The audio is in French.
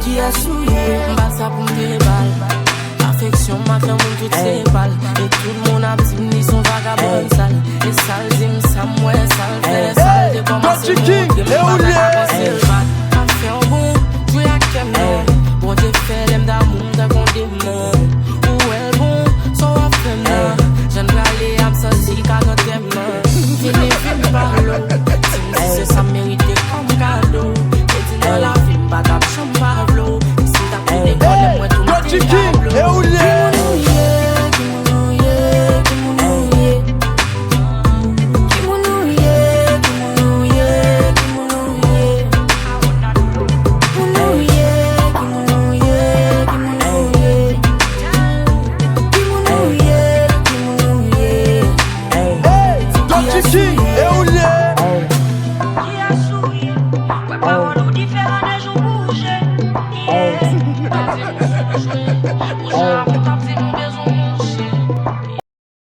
Qui a souillé, m'bal ça pour me balle. Affection m'a fait mon tout c'est balles. Et tout le monde a dit ni son vagabond sale. Et sale dim ça moi sale fait sale. De commencer mon monde, m'a fait un bon, jouer à Kemner. Bon Dieu fait l'aime d'amour d'un bon démon. Où est bon, so à faire j'en râler à me sentir qu'à notre aimant. Fini par l'eau, si c'est ça mérite comme cadeau. Et dis dans la vie, pas d'ab chambre par l'eau. Si t'as pris des cols, moi tout le monde est tableau. Différent des jours bougés.